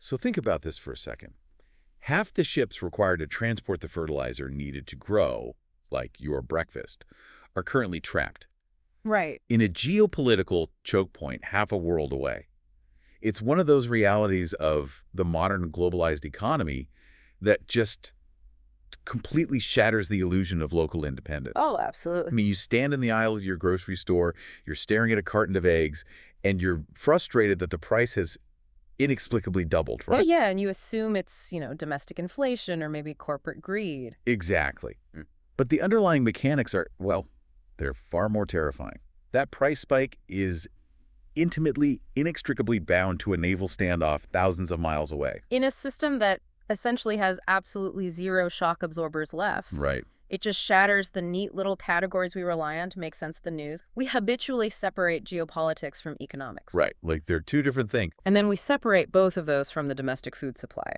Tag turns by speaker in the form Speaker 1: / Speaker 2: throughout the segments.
Speaker 1: So think about this for a second. Half the ships required to transport the fertilizer needed to grow, like your breakfast, are currently trapped
Speaker 2: Right.
Speaker 1: in a geopolitical choke point half a world away. It's one of those realities of the modern globalized economy that just completely shatters the illusion of local independence.
Speaker 2: Oh,
Speaker 1: I
Speaker 2: absolutely.
Speaker 1: mean, you stand in the aisle of your grocery store, you're staring at a carton of eggs, and you're frustrated that the price has inexplicably doubled,
Speaker 2: Oh,
Speaker 1: right?
Speaker 2: yeah, and you assume it's, domestic inflation or maybe corporate greed.
Speaker 1: Exactly. But the underlying mechanics are, well, they're far more terrifying. That price spike is intimately, inextricably bound to a naval standoff thousands of miles away.
Speaker 2: In a system that essentially has absolutely zero shock absorbers left.
Speaker 1: Right.
Speaker 2: It just shatters the neat little categories we rely on to make sense of the news. We habitually separate geopolitics from economics.
Speaker 1: Right. Like they're two different things.
Speaker 2: And then we separate both of those from the domestic food supply.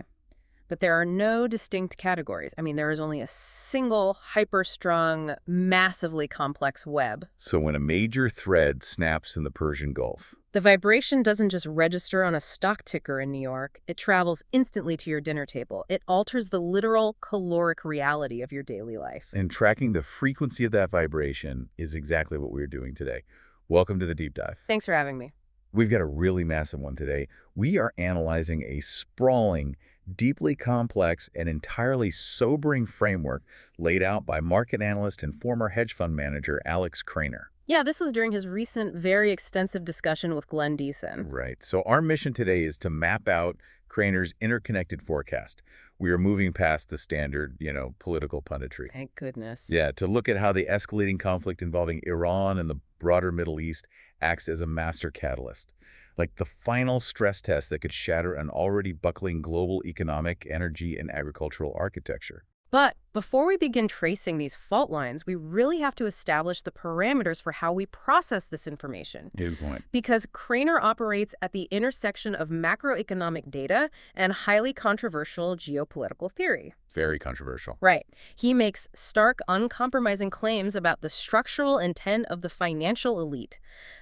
Speaker 2: But there are no distinct categories. I mean, there is only a single hyper-strung, massively complex web.
Speaker 1: So when a major thread snaps in the Persian Gulf,
Speaker 2: The vibration doesn't just register on a stock ticker in New York. It travels instantly to your dinner table. It alters the literal caloric reality of your daily life.
Speaker 1: and tracking the frequency of that vibration is exactly what we're doing today. Welcome to the Deep Dive.
Speaker 2: Thanks for having me.
Speaker 1: We've got a really massive one today. We are analyzing a sprawling, deeply complex, and entirely sobering framework laid out by market analyst and former hedge fund manager Alex Krainer.
Speaker 2: Yeah, this was during his recent, very extensive discussion with Glenn Deason.
Speaker 1: Right. So our mission today is to map out Krainer's interconnected forecast. We are moving past the standard, political punditry.
Speaker 2: Thank goodness.
Speaker 1: Yeah, to look at how the escalating conflict involving Iran and the broader Middle East acts as a master catalyst, like the final stress test that could shatter an already buckling global economic, energy, and agricultural architecture.
Speaker 2: But before we begin tracing these fault lines, we really have to establish the parameters for how we process this information.
Speaker 1: Good point.
Speaker 2: Because Craner operates at the intersection of macroeconomic data and highly controversial geopolitical theory.
Speaker 1: Very controversial.
Speaker 2: Right. He makes stark, uncompromising claims about the structural intent of the financial elite,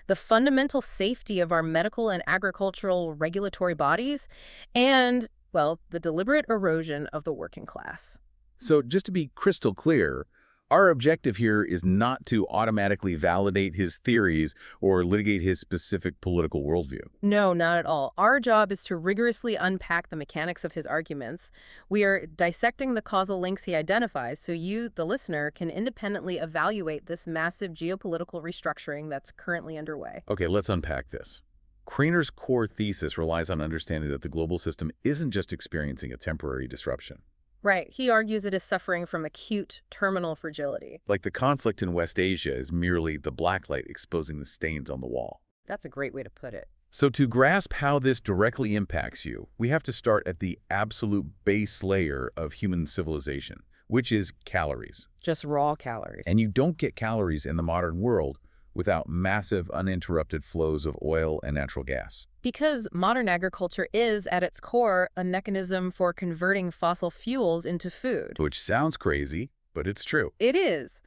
Speaker 2: the fundamental safety of our medical and agricultural regulatory bodies, and, well, the deliberate erosion of the working class.
Speaker 1: So just to be crystal clear, our objective here is not to automatically validate his theories or litigate his specific political worldview.
Speaker 2: No, not at all. Our job is to rigorously unpack the mechanics of his arguments. We are dissecting the causal links he identifies so you, the listener, can independently evaluate this massive geopolitical restructuring that's currently underway.
Speaker 1: Okay, let's unpack this. Krainer's core thesis relies on understanding that the global system isn't just experiencing a temporary disruption.
Speaker 2: Right. He argues it is suffering from acute terminal fragility.
Speaker 1: Like the conflict in West Asia is merely the blacklight exposing the stains on the wall.
Speaker 2: That's a great way to put it.
Speaker 1: So to grasp how this directly impacts you, we have to start at the absolute base layer of human civilization, which is calories.
Speaker 2: Just raw calories.
Speaker 1: And you don't get calories in the modern world without massive uninterrupted flows of oil and natural gas.
Speaker 2: Because modern agriculture is, at its core, a mechanism for converting fossil fuels into food.
Speaker 1: Which sounds crazy, but it's true.
Speaker 2: It is.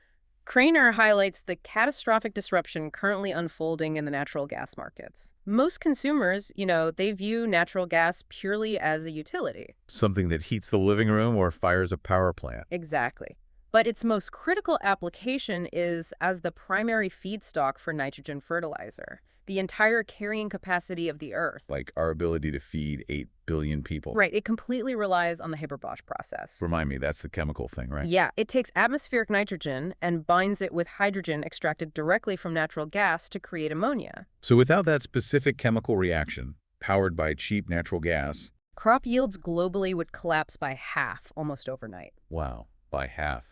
Speaker 2: Craner highlights the catastrophic disruption currently unfolding in the natural gas markets. Most consumers, they view natural gas purely as a utility.
Speaker 1: Something that heats the living room or fires a power plant.
Speaker 2: Exactly. But its most critical application is as the primary feedstock for nitrogen fertilizer, the entire carrying capacity of the Earth.
Speaker 1: Like our ability to feed 8 billion people.
Speaker 2: Right, it completely relies on the Haber-Bosch process.
Speaker 1: Remind me, that's the chemical thing, right?
Speaker 2: Yeah, it takes atmospheric nitrogen and binds it with hydrogen extracted directly from natural gas to create ammonia.
Speaker 1: So without that specific chemical reaction, powered by cheap natural gas,
Speaker 2: Crop yields globally would collapse by half almost overnight.
Speaker 1: wow, by half.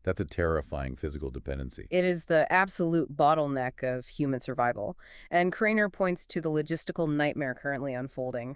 Speaker 1: That's a terrifying physical dependency.
Speaker 2: It is the absolute bottleneck of human survival, and Craner points to the logistical nightmare currently unfolding.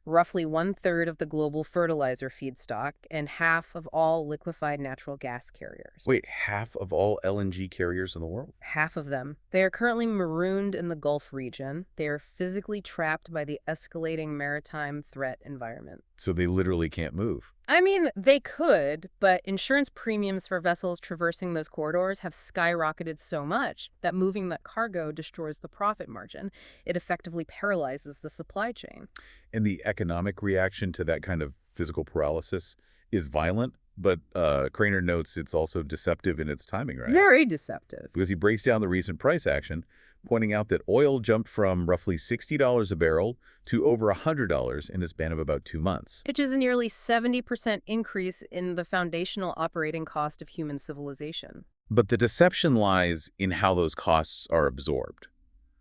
Speaker 2: Roughly 1/3 of the global fertilizer feedstock and half of all liquefied natural gas carriers.
Speaker 1: Wait, half of all LNG carriers in the world?
Speaker 2: Half of them. They are currently marooned in the Gulf region. They are physically trapped by the escalating maritime threat environment.
Speaker 1: So they literally can't move.
Speaker 2: I mean, they could, but insurance premiums for vessels traversing those corridors have skyrocketed so much that moving that cargo destroys the profit margin. It effectively paralyzes the supply chain.
Speaker 1: And the economic reaction to that kind of physical paralysis is violent, but Craner notes it's also deceptive in its timing, right?
Speaker 2: Very deceptive.
Speaker 1: Because he breaks down the recent price action, pointing out that oil jumped from roughly $60 a barrel to over $100 in a span of about 2 months.
Speaker 2: Which is a nearly 70% increase in the foundational operating cost of human civilization.
Speaker 1: But the deception lies in how those costs are absorbed.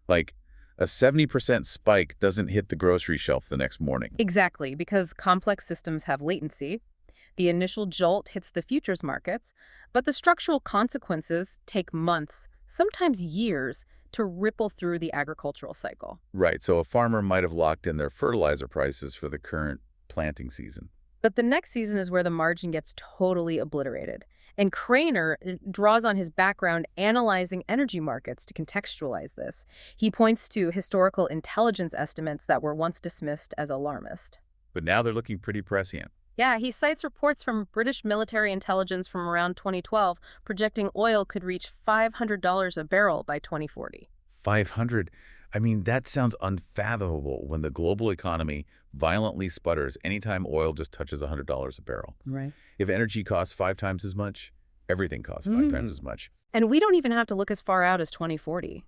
Speaker 1: Like, a 70% spike doesn't hit the grocery shelf the next morning.
Speaker 2: Exactly, because complex systems have latency. The initial jolt hits the futures markets, but the structural consequences take months, sometimes years, to ripple through the agricultural cycle.
Speaker 1: Right, so a farmer might have locked in their fertilizer prices for the current planting season.
Speaker 2: But the next season is where the margin gets totally obliterated. And Craner draws on his background analyzing energy markets to contextualize this. He points to historical intelligence estimates that were once dismissed as alarmist.
Speaker 1: But now they're looking pretty prescient.
Speaker 2: Yeah, he cites reports from British military intelligence from around 2012 projecting oil could reach $500 a barrel by 2040.
Speaker 1: 500. I mean, that sounds unfathomable when the global economy violently sputters anytime oil just touches $100 a barrel.
Speaker 2: Right.
Speaker 1: If energy costs 5 times as much, everything costs 5 times as much.
Speaker 2: And we don't even have to look as far out as 2040.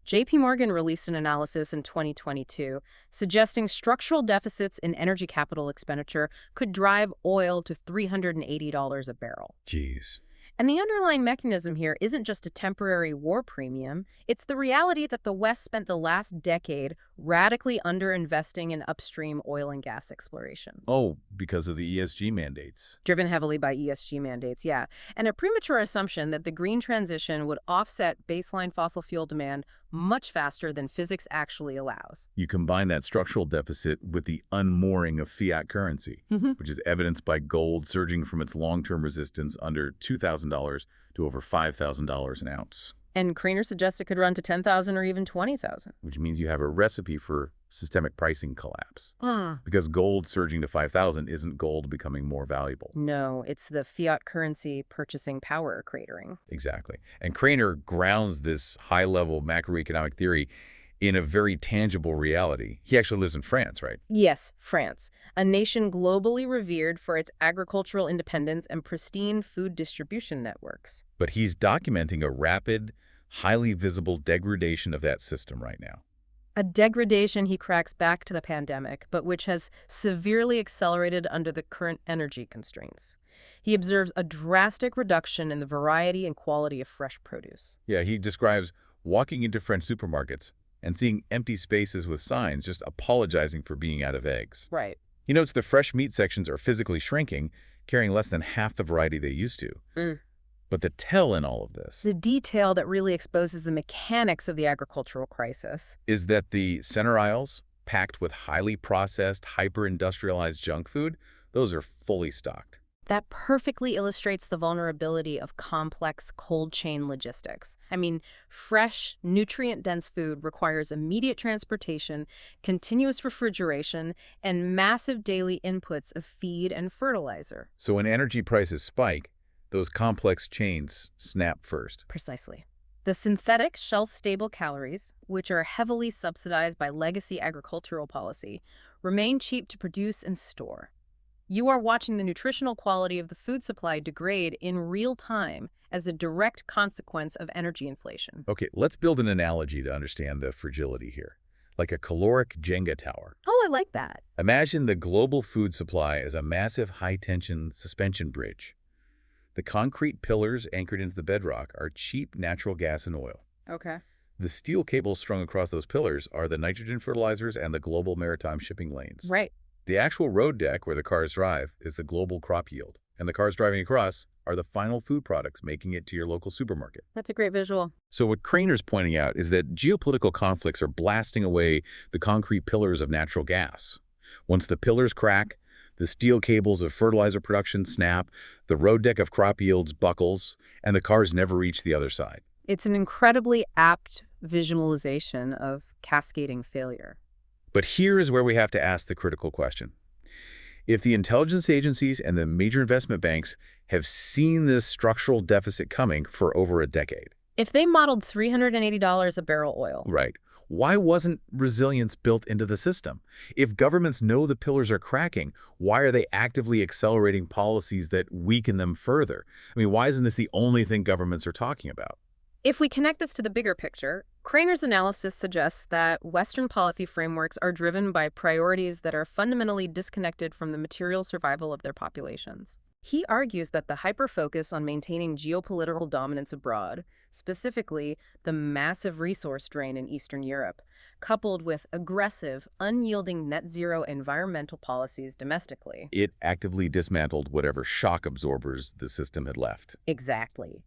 Speaker 2: JP Morgan released an analysis in 2022 suggesting structural deficits in energy capital expenditure could drive oil to $380 a barrel.
Speaker 1: Jeez.
Speaker 2: And the underlying mechanism here isn't just a temporary war premium. It's the reality that the West spent the last decade radically underinvesting in upstream oil and gas exploration.
Speaker 1: Oh, because of the ESG mandates.
Speaker 2: Driven heavily by ESG mandates, yeah. And a premature assumption that the green transition would offset baseline fossil fuel demand much faster than physics actually allows.
Speaker 1: You combine that structural deficit with the unmooring of fiat currency, which is evidenced by gold surging from its long-term resistance under $2,000 to over $5,000 an ounce.
Speaker 2: And Craner suggests it could run to 10,000 or even 20,000.
Speaker 1: Which means you have a recipe for systemic pricing collapse. Because gold surging to 5,000 isn't gold becoming more valuable.
Speaker 2: No, it's the fiat currency purchasing power cratering.
Speaker 1: Exactly. And Craner grounds this high-level macroeconomic theory in a very tangible reality. He actually lives in France, right?
Speaker 2: Yes, France, a nation globally revered for its agricultural independence and pristine food distribution networks.
Speaker 1: But he's documenting a rapid, highly visible degradation of that system right now.
Speaker 2: A degradation he cracks back to the pandemic, but which has severely accelerated under the current energy constraints. He observes a drastic reduction in the variety and quality of fresh produce.
Speaker 1: Yeah, he describes walking into French supermarkets and seeing empty spaces with signs just apologizing for being out of eggs.
Speaker 2: Right.
Speaker 1: He notes the fresh meat sections are physically shrinking, carrying less than half the variety they used to. But the tell in all of this,
Speaker 2: The detail that really exposes the mechanics of the agricultural crisis,
Speaker 1: is that the center aisles, packed with highly processed, hyper-industrialized junk food, those are fully stocked.
Speaker 2: that perfectly illustrates the vulnerability of complex cold chain logistics. I mean, fresh, nutrient-dense food requires immediate transportation, continuous refrigeration, and massive daily inputs of feed and fertilizer.
Speaker 1: So when energy prices spike, those complex chains snap first.
Speaker 2: Precisely. The synthetic shelf-stable calories, which are heavily subsidized by legacy agricultural policy, remain cheap to produce and store. You are watching the nutritional quality of the food supply degrade in real time as a direct consequence of energy inflation.
Speaker 1: Okay, let's build an analogy to understand the fragility here. Like a caloric Jenga tower.
Speaker 2: Oh, I like that.
Speaker 1: Imagine the global food supply as a massive high-tension suspension bridge. The concrete pillars anchored into the bedrock are cheap natural gas and oil.
Speaker 2: Okay.
Speaker 1: The steel cables strung across those pillars are the nitrogen fertilizers and the global maritime shipping lanes.
Speaker 2: Right.
Speaker 1: The actual road deck where the cars drive is the global crop yield, and the cars driving across are the final food products making it to your local supermarket.
Speaker 2: That's a great visual.
Speaker 1: So what Craner's pointing out is that geopolitical conflicts are blasting away the concrete pillars of natural gas. Once the pillars crack, the steel cables of fertilizer production snap, the road deck of crop yields buckles, and the cars never reach the other side.
Speaker 2: It's an incredibly apt visualization of cascading failure.
Speaker 1: But here is where we have to ask the critical question. If the intelligence agencies and the major investment banks have seen this structural deficit coming for over a decade.
Speaker 2: If they modeled $380 a barrel oil,
Speaker 1: Right. Why wasn't resilience built into the system? If governments know the pillars are cracking, why are they actively accelerating policies that weaken them further? I mean, why isn't this the only thing governments are talking about?
Speaker 2: if we connect this to the bigger picture, Craner's analysis suggests that Western policy frameworks are driven by priorities that are fundamentally disconnected from the material survival of their populations. He argues that the hyper-focus on maintaining geopolitical dominance abroad, specifically the massive resource drain in Eastern Europe, coupled with aggressive, unyielding net-zero environmental policies domestically.
Speaker 1: It actively dismantled whatever shock absorbers the system had left.
Speaker 2: Exactly.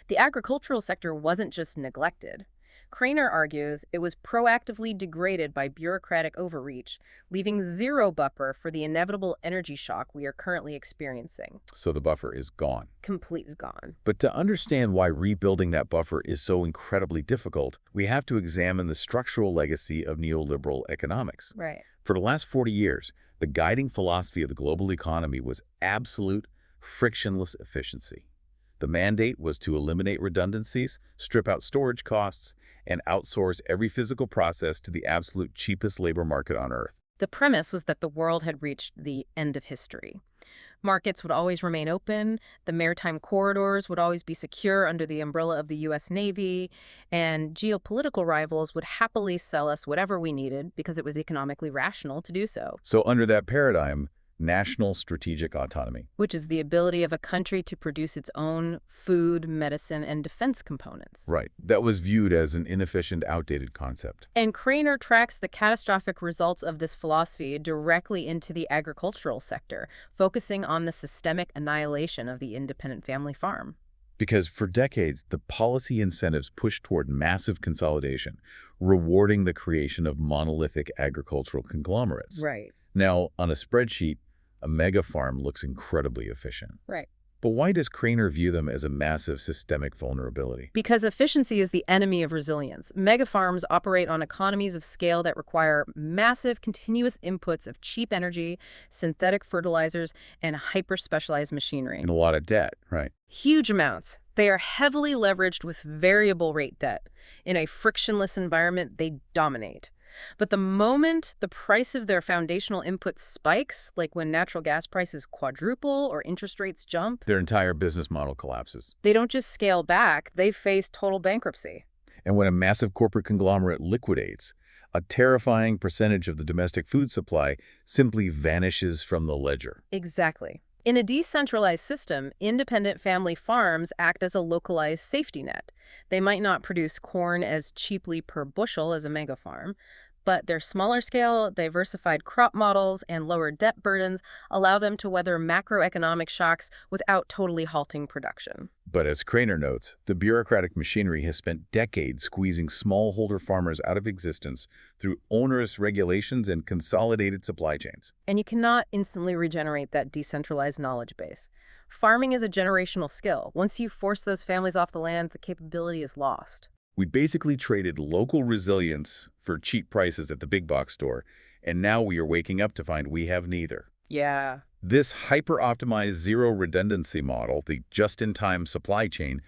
Speaker 2: The agricultural sector wasn't just neglected. Craner argues it was proactively degraded by bureaucratic overreach, leaving zero buffer for the inevitable energy shock we are currently experiencing.
Speaker 1: So the buffer is gone.
Speaker 2: Complete's gone.
Speaker 1: But to understand why rebuilding that buffer is so incredibly difficult, we have to examine the structural legacy of neoliberal economics.
Speaker 2: Right.
Speaker 1: For the last 40 years, the guiding philosophy of the global economy was absolute, frictionless efficiency. The mandate was to eliminate redundancies, strip out storage costs, and outsource every physical process to the absolute cheapest labor market on Earth.
Speaker 2: The premise was that the world had reached the end of history. Markets would always remain open, the maritime corridors would always be secure under the umbrella of the U.S. Navy, and geopolitical rivals would happily sell us whatever we needed because it was economically rational to do so.
Speaker 1: So under that paradigm, national strategic autonomy.
Speaker 2: Which is the ability of a country to produce its own food, medicine, and defense components.
Speaker 1: Right. That was viewed as an inefficient, outdated concept.
Speaker 2: And Craner tracks the catastrophic results of this philosophy directly into the agricultural sector, focusing on the systemic annihilation of the independent family farm.
Speaker 1: Because for decades, the policy incentives pushed toward massive consolidation, rewarding the creation of monolithic agricultural conglomerates.
Speaker 2: Right.
Speaker 1: Now, on a spreadsheet, a mega farm looks incredibly efficient.
Speaker 2: Right.
Speaker 1: But why does Craner view them as a massive systemic vulnerability?
Speaker 2: Because efficiency is the enemy of resilience. Megafarms operate on economies of scale that require massive, continuous inputs of cheap energy, synthetic fertilizers, and hyper-specialized machinery.
Speaker 1: And a lot of debt, right?
Speaker 2: Huge amounts. They are heavily leveraged with variable rate debt. In a frictionless environment, they dominate. But the moment the price of their foundational input spikes, like when natural gas prices quadruple or interest rates jump,
Speaker 1: Their entire business model collapses.
Speaker 2: they don't just scale back, they face total bankruptcy.
Speaker 1: And when a massive corporate conglomerate liquidates, a terrifying percentage of the domestic food supply simply vanishes from the ledger.
Speaker 2: Exactly. In a decentralized system, independent family farms act as a localized safety net. They might not produce corn as cheaply per bushel as a mega farm, but their smaller scale, diversified crop models, and lower debt burdens allow them to weather macroeconomic shocks without totally halting production.
Speaker 1: But as Craner notes, the bureaucratic machinery has spent decades squeezing smallholder farmers out of existence through onerous regulations and consolidated supply chains.
Speaker 2: And you cannot instantly regenerate that decentralized knowledge base. Farming is a generational skill. Once you force those families off the land, the capability is lost.
Speaker 1: We basically traded local resilience for cheap prices at the big box store, and now we are waking up to find we have neither.
Speaker 2: Yeah.
Speaker 1: This hyper-optimized zero redundancy model, the just-in-time supply chain,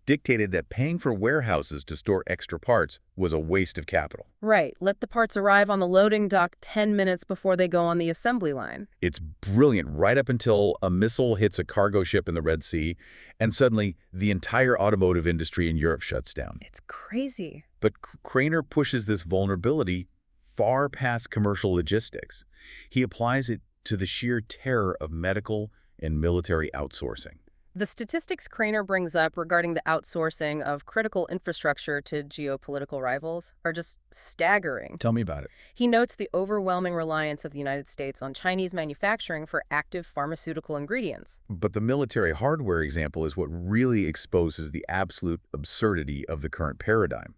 Speaker 1: dictated that paying for warehouses to store extra parts was a waste of capital.
Speaker 2: Right. Let the parts arrive on the loading dock 10 minutes before they go on the assembly line.
Speaker 1: It's brilliant right up until a missile hits a cargo ship in the Red Sea, and suddenly the entire automotive industry in Europe shuts down.
Speaker 2: It's crazy.
Speaker 1: But Craner pushes this vulnerability far past commercial logistics. He applies it to the sheer terror of medical and military outsourcing.
Speaker 2: The statistics Craner brings up regarding the outsourcing of critical infrastructure to geopolitical rivals are just staggering.
Speaker 1: Tell me about it.
Speaker 2: He notes the overwhelming reliance of the United States on Chinese manufacturing for active pharmaceutical ingredients.
Speaker 1: But the military hardware example is what really exposes the absolute absurdity of the current paradigm.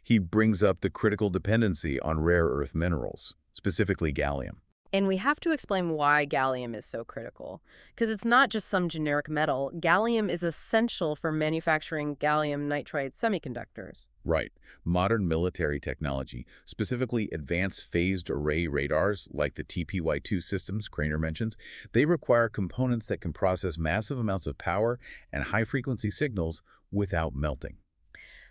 Speaker 1: He brings up the critical dependency on rare earth minerals, specifically gallium.
Speaker 2: And we have to explain why gallium is so critical. Because it's not just some generic metal. Gallium is essential for manufacturing gallium nitride semiconductors.
Speaker 1: Right. Modern military technology, specifically advanced phased array radars like the TPY-2 systems Craner mentions, they require components that can process massive amounts of power and high-frequency signals without melting.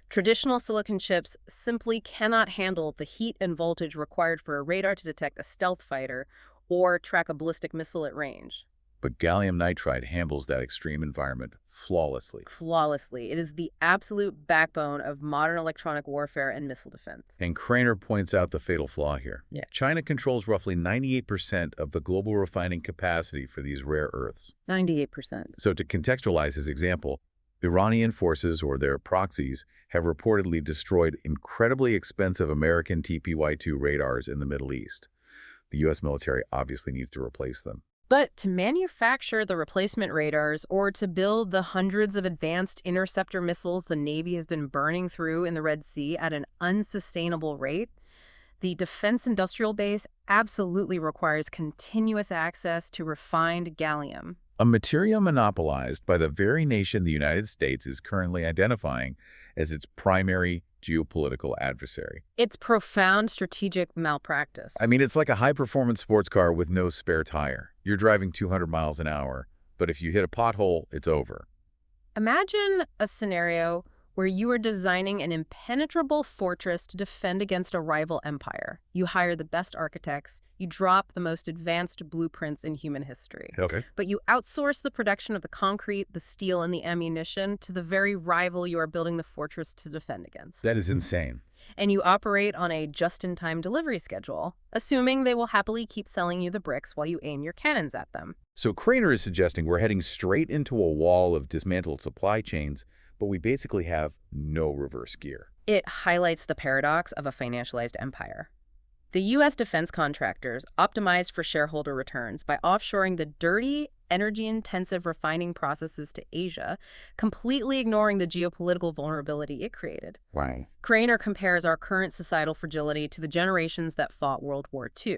Speaker 2: Traditional silicon chips simply cannot handle the heat and voltage required for a radar to detect a stealth fighter or track a ballistic missile at range.
Speaker 1: But gallium nitride handles that extreme environment flawlessly.
Speaker 2: Flawlessly. It is the absolute backbone of modern electronic warfare and missile defense.
Speaker 1: And Craner points out the fatal flaw here.
Speaker 2: Yeah.
Speaker 1: China controls roughly 98% of the global refining capacity for these rare earths.
Speaker 2: 98%.
Speaker 1: So to contextualize his example, Iranian forces or their proxies have reportedly destroyed incredibly expensive American TPY-2 radars in the Middle East. The U.S. military obviously needs to replace them.
Speaker 2: But to manufacture the replacement radars or to build the hundreds of advanced interceptor missiles the Navy has been burning through in the Red Sea at an unsustainable rate, the defense industrial base absolutely requires continuous access to refined gallium.
Speaker 1: A material monopolized by the very nation the United States is currently identifying as its primary geopolitical adversary.
Speaker 2: It's profound strategic malpractice.
Speaker 1: I mean, it's like a high-performance sports car with no spare tire. You're driving 200 miles an hour, but if you hit a pothole, it's over.
Speaker 2: Imagine a scenario where you are designing an impenetrable fortress to defend against a rival empire. You hire the best architects, you drop the most advanced blueprints in human history.
Speaker 1: Okay.
Speaker 2: But you outsource the production of the concrete, the steel, and the ammunition to the very rival you are building the fortress to defend against.
Speaker 1: That is insane.
Speaker 2: And you operate on a just-in-time delivery schedule, assuming they will happily keep selling you the bricks while you aim your cannons at them.
Speaker 1: So Craner is suggesting we're heading straight into a wall of dismantled supply chains, but we basically have no reverse gear.
Speaker 2: It highlights the paradox of a financialized empire. The U.S. defense contractors optimized for shareholder returns by offshoring the dirty, energy-intensive refining processes to Asia, completely ignoring the geopolitical vulnerability it created.
Speaker 1: Wow.
Speaker 2: Craner compares our current societal fragility to the generations that fought World War II.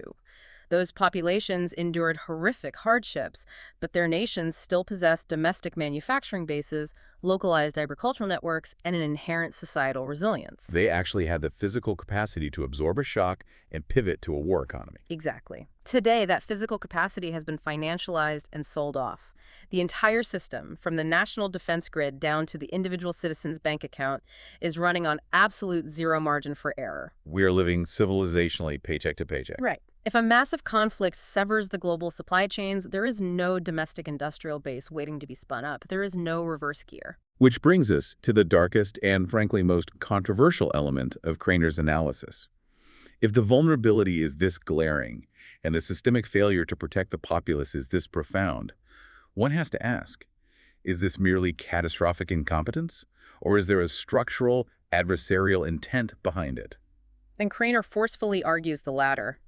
Speaker 2: Those populations endured horrific hardships, but their nations still possessed domestic manufacturing bases, localized agricultural networks, and an inherent societal resilience.
Speaker 1: They actually had the physical capacity to absorb a shock and pivot to a war economy.
Speaker 2: Exactly. Today, that physical capacity has been financialized and sold off. The entire system, from the national defense grid down to the individual citizen's bank account, is running on absolute zero margin for error.
Speaker 1: We are living civilizationally paycheck to paycheck.
Speaker 2: Right. If a massive conflict severs the global supply chains, there is no domestic industrial base waiting to be spun up. There is no reverse gear.
Speaker 1: Which brings us to the darkest and, frankly, most controversial element of Craner's analysis. If the vulnerability is this glaring and the systemic failure to protect the populace is this profound, one has to ask, is this merely catastrophic incompetence, or is there a structural, adversarial intent behind it?
Speaker 2: And Craner forcefully argues the latter.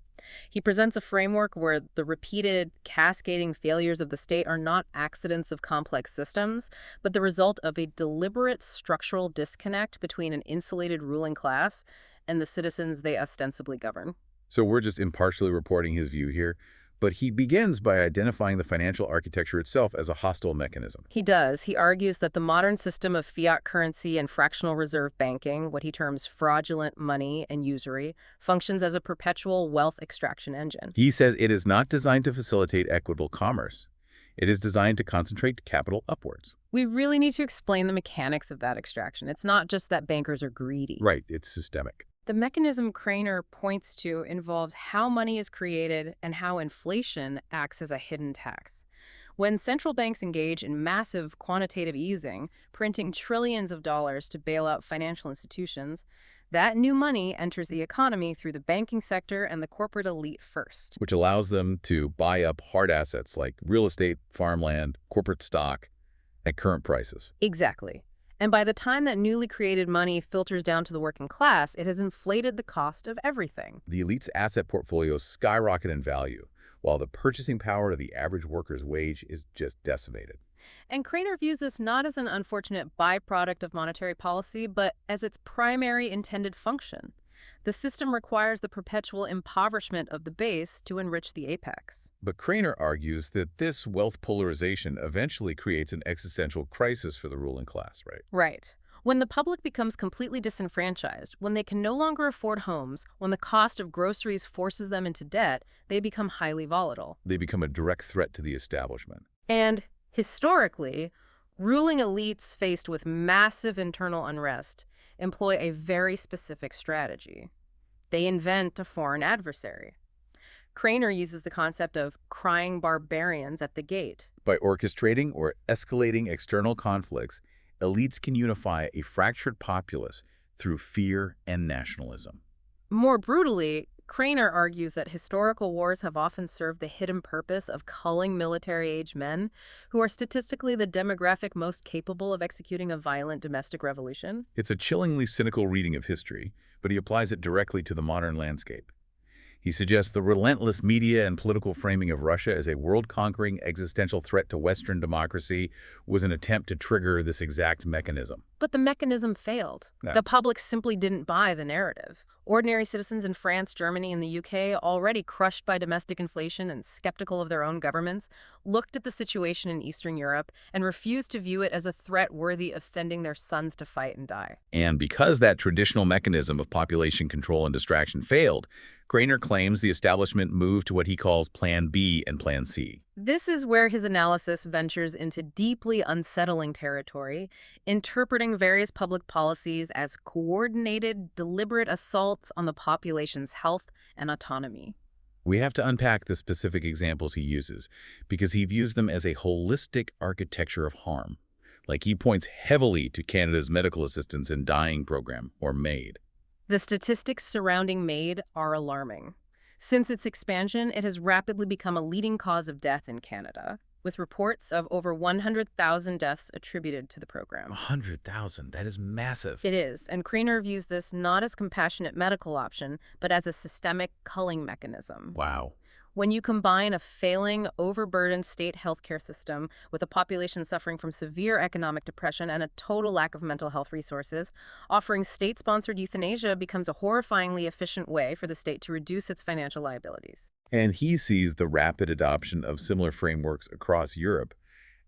Speaker 2: He presents a framework where the repeated, cascading failures of the state are not accidents of complex systems, but the result of a deliberate structural disconnect between an insulated ruling class and the citizens they ostensibly govern.
Speaker 1: So we're just impartially reporting his view here, but he begins by identifying the financial architecture itself as a hostile mechanism.
Speaker 2: He does. He argues that the modern system of fiat currency and fractional reserve banking, what he terms fraudulent money and usury, functions as a perpetual wealth extraction engine.
Speaker 1: He says it is not designed to facilitate equitable commerce. It is designed to concentrate capital upwards.
Speaker 2: We really need to explain the mechanics of that extraction. It's not just that bankers are greedy.
Speaker 1: Right, it's systemic.
Speaker 2: The mechanism Craner points to involves how money is created and how inflation acts as a hidden tax. When central banks engage in massive quantitative easing, printing trillions of dollars to bail out financial institutions, that new money enters the economy through the banking sector and the corporate elite first.
Speaker 1: Which allows them to buy up hard assets like real estate, farmland, corporate stock at current prices.
Speaker 2: Exactly. And by the time that newly created money filters down to the working class, it has inflated the cost of everything.
Speaker 1: The elite's asset portfolios skyrocket in value, while the purchasing power of the average worker's wage is just decimated.
Speaker 2: And Craner views this not as an unfortunate byproduct of monetary policy, but as its primary intended function. The system requires the perpetual impoverishment of the base to enrich the apex.
Speaker 1: But Craner argues that this wealth polarization eventually creates an existential crisis for the ruling class, right?
Speaker 2: Right. When the public becomes completely disenfranchised, when they can no longer afford homes, when the cost of groceries forces them into debt, they become highly volatile.
Speaker 1: They become a direct threat to the establishment.
Speaker 2: And historically, ruling elites faced with massive internal unrest employ a very specific strategy. They invent a foreign adversary. Craner uses the concept of crying barbarians at the gate.
Speaker 1: By orchestrating or escalating external conflicts, elites can unify a fractured populace through fear and nationalism.
Speaker 2: More brutally, Craner argues that historical wars have often served the hidden purpose of culling military-age men who are statistically the demographic most capable of executing a violent domestic revolution.
Speaker 1: It's a chillingly cynical reading of history, but he applies it directly to the modern landscape. He suggests the relentless media and political framing of Russia as a world-conquering existential threat to Western democracy was an attempt to trigger this exact mechanism.
Speaker 2: But the mechanism failed.
Speaker 1: No.
Speaker 2: The public simply didn't buy the narrative. Ordinary citizens in France, Germany, and the UK, already crushed by domestic inflation and skeptical of their own governments, looked at the situation in Eastern Europe and refused to view it as a threat worthy of sending their sons to fight and die.
Speaker 1: And because that traditional mechanism of population control and distraction failed, Craner claims the establishment moved to what he calls Plan B and Plan C.
Speaker 2: This is where his analysis ventures into deeply unsettling territory, interpreting various public policies as coordinated, deliberate assaults on the population's health and autonomy.
Speaker 1: We have to unpack the specific examples he uses, because he views them as a holistic architecture of harm. Like he points heavily to Canada's Medical Assistance in Dying program, or MAID.
Speaker 2: The statistics surrounding MAID are alarming. Since its expansion, it has rapidly become a leading cause of death in Canada, with reports of over 100,000 deaths attributed to the program.
Speaker 1: 100,000, that is massive.
Speaker 2: It is, and Craner views this not as a compassionate medical option, but as a systemic culling mechanism.
Speaker 1: Wow.
Speaker 2: When you combine a failing, overburdened state healthcare system with a population suffering from severe economic depression and a total lack of mental health resources, offering state-sponsored euthanasia becomes a horrifyingly efficient way for the state to reduce its financial liabilities.
Speaker 1: And he sees the rapid adoption of similar frameworks across Europe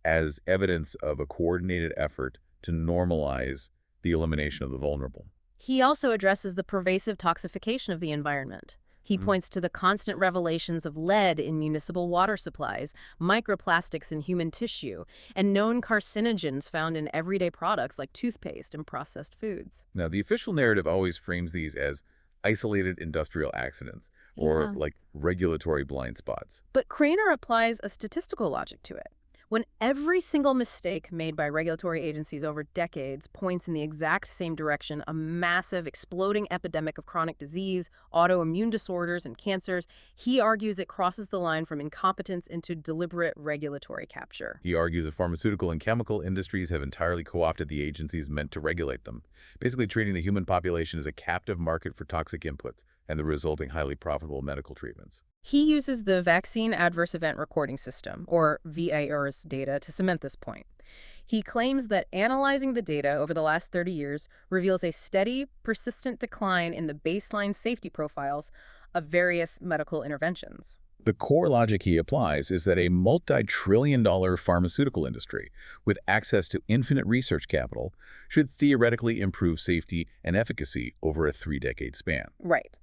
Speaker 1: as evidence of a coordinated effort to normalize the elimination of the vulnerable.
Speaker 2: He also addresses the pervasive toxification of the environment. He points to the constant revelations of lead in municipal water supplies, microplastics in human tissue, and known carcinogens found in everyday products like toothpaste and processed foods.
Speaker 1: Now, the official narrative always frames these as isolated industrial accidents or like regulatory blind spots.
Speaker 2: But Craner applies a statistical logic to it. When every single mistake made by regulatory agencies over decades points in the exact same direction, a massive, exploding epidemic of chronic disease, autoimmune disorders, and cancers, he argues it crosses the line from incompetence into deliberate regulatory capture.
Speaker 1: He argues that pharmaceutical and chemical industries have entirely co-opted the agencies meant to regulate them, basically treating the human population as a captive market for toxic inputs and the resulting highly profitable medical treatments.
Speaker 2: He uses the Vaccine Adverse Event Recording System, or VAERS data, to cement this point. He claims that analyzing the data over the last 30 years reveals a steady, persistent decline in the baseline safety profiles of various medical interventions.
Speaker 1: The core logic he applies is that a multi-trillion-dollar pharmaceutical industry with access to infinite research capital should theoretically improve safety and efficacy over a 3-decade span.
Speaker 2: Right.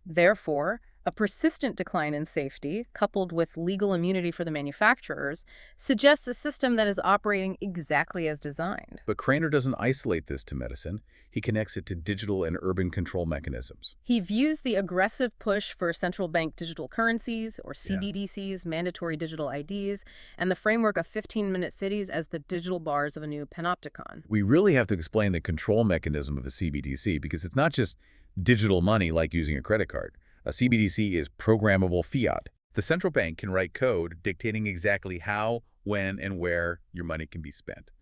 Speaker 2: Therefore, a persistent decline in safety, coupled with legal immunity for the manufacturers, suggests a system that is operating exactly as designed.
Speaker 1: But Craner doesn't isolate this to medicine. He connects it to digital and urban control mechanisms.
Speaker 2: He views the aggressive push for central bank digital currencies, or CBDCs, mandatory digital IDs, and the framework of 15-minute cities as the digital bars of a new panopticon.
Speaker 1: We really have to explain the control mechanism of a CBDC because it's not just digital money like using a credit card. A CBDC is programmable fiat. The central bank can write code dictating exactly how, when, and where your money can be spent.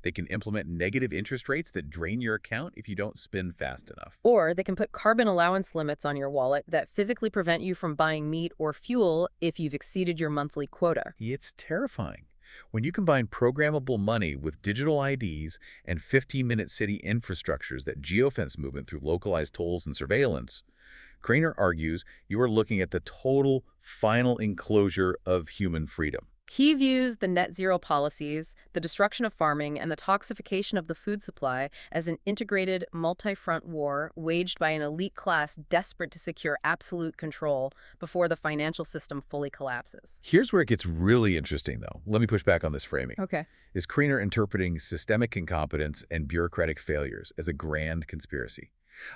Speaker 1: They can implement negative interest rates that drain your account if you don't spend fast enough.
Speaker 2: Or they can put carbon allowance limits on your wallet that physically prevent you from buying meat or fuel if you've exceeded your monthly quota.
Speaker 1: It's terrifying. When you combine programmable money with digital IDs and 15-minute city infrastructures that geofence movement through localized tolls and surveillance, Craner argues you are looking at the total final enclosure of human freedom.
Speaker 2: He views the net zero policies, the destruction of farming, and the toxification of the food supply as an integrated, multi-front war waged by an elite class desperate to secure absolute control before the financial system fully collapses.
Speaker 1: Here's where it gets really interesting, though. Let me push back on this framing.
Speaker 2: Okay.
Speaker 1: Is Craner interpreting systemic incompetence and bureaucratic failures as a grand conspiracy?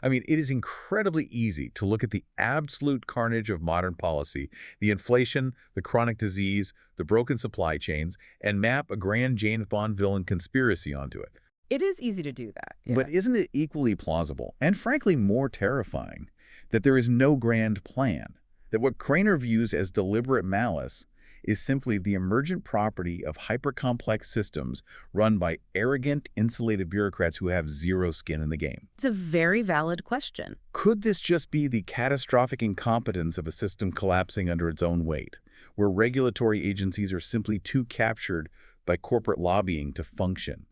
Speaker 1: I mean, it is incredibly easy to look at the absolute carnage of modern policy, the inflation, the chronic disease, the broken supply chains, and map a grand James Bond villain conspiracy onto it.
Speaker 2: It is easy to do that. Yeah.
Speaker 1: But isn't it equally plausible, and frankly more terrifying, that there is no grand plan? That what Craner views as deliberate malice is simply the emergent property of hyper-complex systems run by arrogant, insulated bureaucrats who have zero skin in the game?
Speaker 2: It's a very valid question.
Speaker 1: Could this just be the catastrophic incompetence of a system collapsing under its own weight, where regulatory agencies are simply too captured by corporate lobbying to function?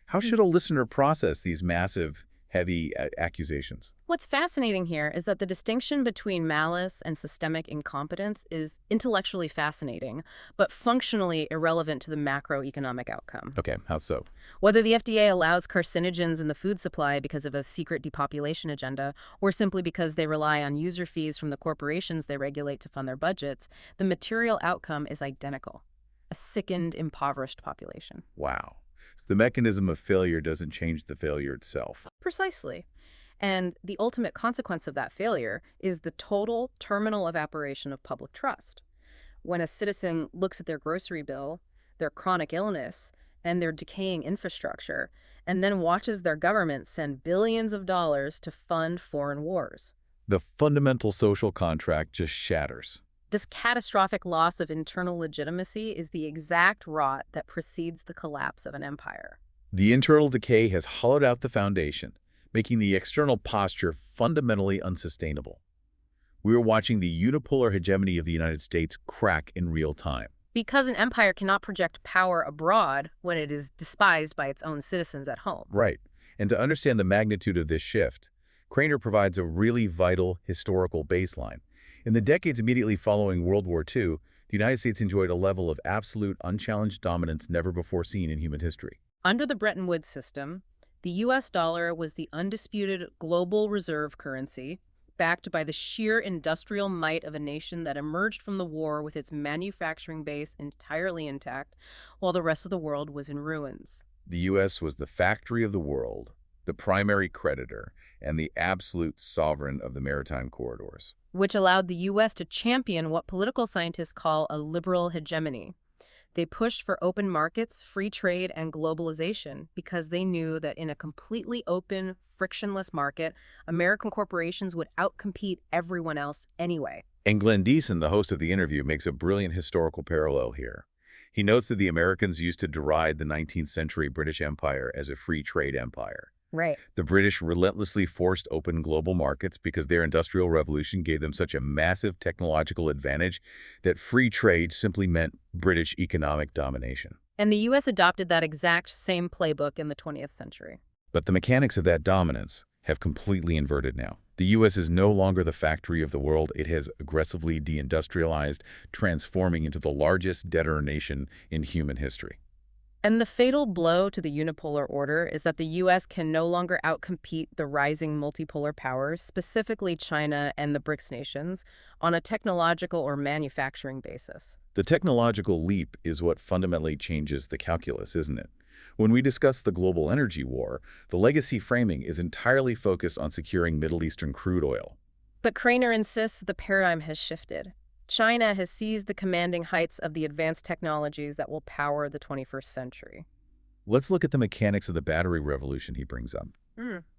Speaker 1: How should a listener process these massive, heavy accusations?
Speaker 2: What's fascinating here is that the distinction between malice and systemic incompetence is intellectually fascinating, but functionally irrelevant to the macroeconomic outcome.
Speaker 1: Okay, how so?
Speaker 2: Whether the FDA allows carcinogens in the food supply because of a secret depopulation agenda, or simply because they rely on user fees from the corporations they regulate to fund their budgets, the material outcome is identical: a sickened, impoverished population.
Speaker 1: Wow. So the mechanism of failure doesn't change the failure itself.
Speaker 2: Precisely. And the ultimate consequence of that failure is the total terminal evaporation of public trust. When a citizen looks at their grocery bill, their chronic illness, and their decaying infrastructure, and then watches their government send billions of dollars to fund foreign wars,
Speaker 1: The fundamental social contract just shatters.
Speaker 2: this catastrophic loss of internal legitimacy is the exact rot that precedes the collapse of an empire.
Speaker 1: The internal decay has hollowed out the foundation, making the external posture fundamentally unsustainable. We are watching the unipolar hegemony of the United States crack in real time.
Speaker 2: Because an empire cannot project power abroad when it is despised by its own citizens at home.
Speaker 1: Right. And to understand the magnitude of this shift, Craner provides a really vital historical baseline. In the decades immediately following World War II, the United States enjoyed a level of absolute, unchallenged dominance never before seen in human history.
Speaker 2: Under the Bretton Woods system, the U.S. dollar was the undisputed global reserve currency, backed by the sheer industrial might of a nation that emerged from the war with its manufacturing base entirely intact, while the rest of the world was in ruins.
Speaker 1: The U.S. was the factory of the world, the primary creditor, and the absolute sovereign of the maritime corridors.
Speaker 2: Which allowed the U.S. to champion what political scientists call a liberal hegemony. They pushed for open markets, free trade, and globalization because they knew that in a completely open, frictionless market, American corporations would outcompete everyone else anyway.
Speaker 1: And Glenn Deason, the host of the interview, makes a brilliant historical parallel here. He notes that the Americans used to deride the 19th century British Empire as a free trade empire.
Speaker 2: Right.
Speaker 1: The British relentlessly forced open global markets because their industrial revolution gave them such a massive technological advantage that free trade simply meant British economic domination.
Speaker 2: And the U.S. adopted that exact same playbook in the 20th century.
Speaker 1: But the mechanics of that dominance have completely inverted now. The U.S. is no longer the factory of the world. It has aggressively deindustrialized, transforming into the largest debtor nation in human history.
Speaker 2: And the fatal blow to the unipolar order is that the U.S. can no longer outcompete the rising multipolar powers, specifically China and the BRICS nations, on a technological or manufacturing basis.
Speaker 1: The technological leap is what fundamentally changes the calculus, isn't it? When we discuss the global energy war, the legacy framing is entirely focused on securing Middle Eastern crude oil.
Speaker 2: But Craner insists the paradigm has shifted. China has seized the commanding heights of the advanced technologies that will power the 21st century.
Speaker 1: Let's look at the mechanics of the battery revolution he brings up.